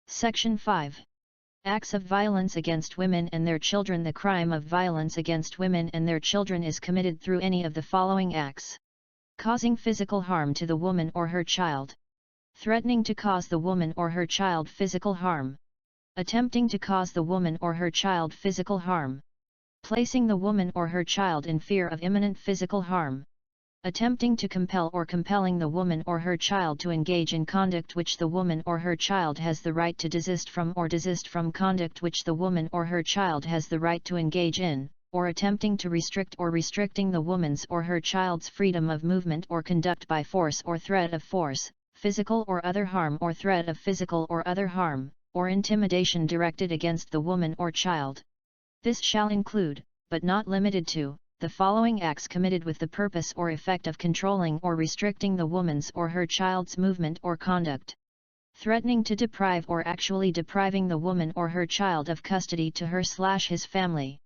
Section 5. Acts of violence against women and their children. The crime of violence against women and their children is committed through any of the following acts: causing physical harm to the woman or her child, threatening to cause the woman or her child physical harm, attempting to cause the woman or her child physical harm, placing the woman or her child in fear of imminent physical harm, attempting to compel or compelling the woman or her child to engage in conduct which the woman or her child has the right to desist from, or desist from conduct which the woman or her child has the right to engage in, or attempting to restrict or restricting the woman's or her child's freedom of movement or conduct by force or threat of force, physical or other harm or threat of physical or other harm, or intimidation directed against the woman or child. This shall include, but not limited to, the following acts committed with the purpose or effect of controlling or restricting the woman's or her child's movement or conduct: threatening to deprive or actually depriving the woman or her child of custody to her/his family,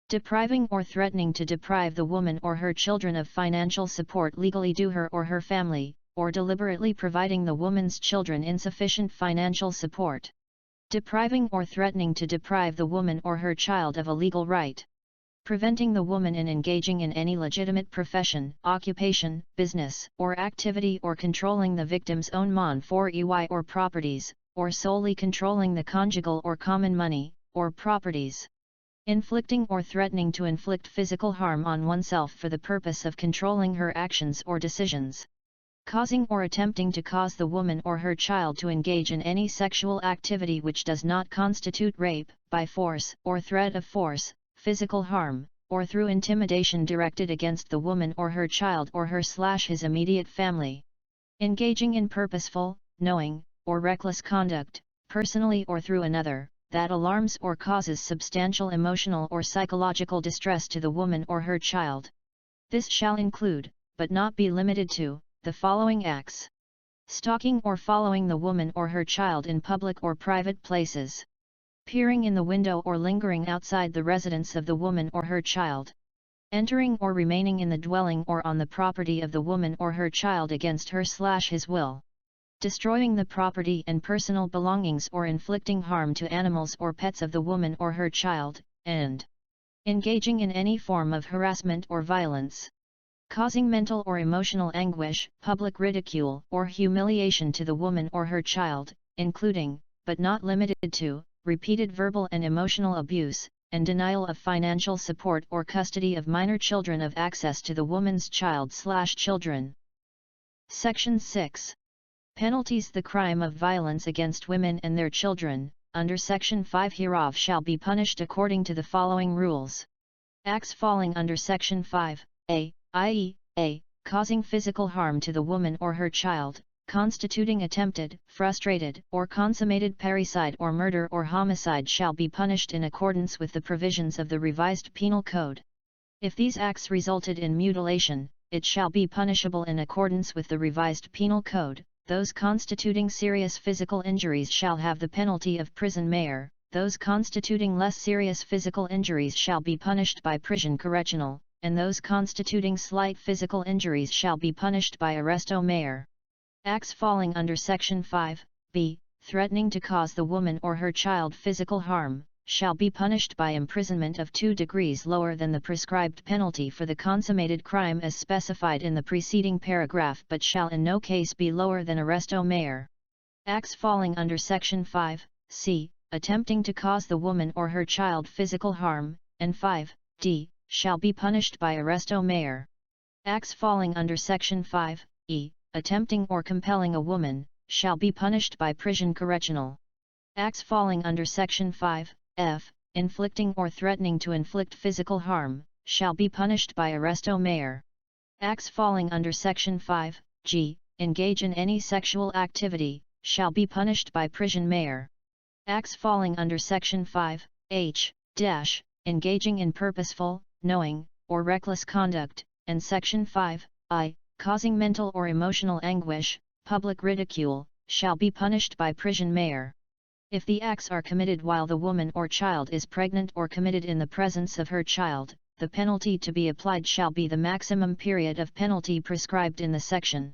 depriving or threatening to deprive the woman or her children of financial support legally due her or her family, or deliberately providing the woman's children insufficient financial support, depriving or threatening to deprive the woman or her child of a legal right, preventing the woman in engaging in any legitimate profession, occupation, business, or activity, or controlling the victim's own mon-for-ey or properties, or solely controlling the conjugal or common money, or properties, inflicting or threatening to inflict physical harm on oneself for the purpose of controlling her actions or decisions, causing or attempting to cause the woman or her child to engage in any sexual activity which does not constitute rape, by force, or threat of force, physical harm, or through intimidation directed against the woman or her child or her/his immediate family, engaging in purposeful, knowing, or reckless conduct, personally or through another, that alarms or causes substantial emotional or psychological distress to the woman or her child. This shall include, but not be limited to, the following acts: stalking or following the woman or her child in public or private places, peering in the window or lingering outside the residence of the woman or her child, entering or remaining in the dwelling or on the property of the woman or her child against her/his will, destroying the property and personal belongings or inflicting harm to animals or pets of the woman or her child, and engaging in any form of harassment or violence, causing mental or emotional anguish, public ridicule, or humiliation to the woman or her child, including, but not limited to, repeated verbal and emotional abuse, and denial of financial support or custody of minor children of access to the woman's child/children. Section 6. Penalties. The crime of violence against women and their children, under Section 5 hereof, shall be punished according to the following rules. Acts falling under Section 5, a, i.e., a, causing physical harm to the woman or her child, constituting attempted, frustrated, or consummated parricide or murder or homicide, shall be punished in accordance with the provisions of the Revised Penal Code. If these acts resulted in mutilation, it shall be punishable in accordance with the Revised Penal Code. Those constituting serious physical injuries shall have the penalty of prison mayor, those constituting less serious physical injuries shall be punished by prison correctional, and those constituting slight physical injuries shall be punished by arresto mayor. Acts falling under Section 5, b, threatening to cause the woman or her child physical harm, shall be punished by imprisonment of 2 degrees lower than the prescribed penalty for the consummated crime as specified in the preceding paragraph, but shall in no case be lower than arresto mayor. Acts falling under Section 5, c, attempting to cause the woman or her child physical harm, and 5, d, shall be punished by arresto mayor. Acts falling under Section 5, e, attempting or compelling a woman, shall be punished by prison correctional. Acts falling under Section 5, f, inflicting or threatening to inflict physical harm, shall be punished by arresto mayor. Acts falling under Section 5, g, engage in any sexual activity, shall be punished by prison mayor. Acts falling under Section 5, h, dash, engaging in purposeful, knowing, or reckless conduct, and Section 5, I, causing mental or emotional anguish, public ridicule, shall be punished by prison mayor. If the acts are committed while the woman or child is pregnant or committed in the presence of her child, the penalty to be applied shall be the maximum period of penalty prescribed in the section.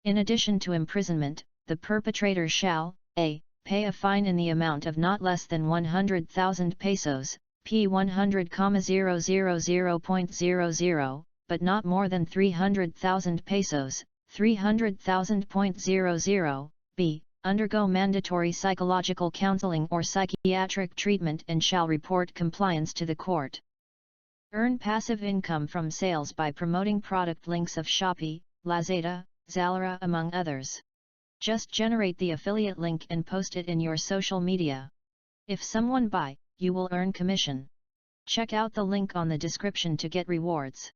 In addition to imprisonment, the perpetrator shall, a, pay a fine in the amount of not less than 100,000 pesos, p 100,000.00, but not more than 300,000 pesos, 300,000.00, b. Undergo mandatory psychological counseling or psychiatric treatment and shall report compliance to the court. Earn passive income from sales by promoting product links of Shopee, Lazada, Zalora among others. Just generate the affiliate link and post it in your social media. If someone buy, you will earn commission. Check out the link on the description to get rewards.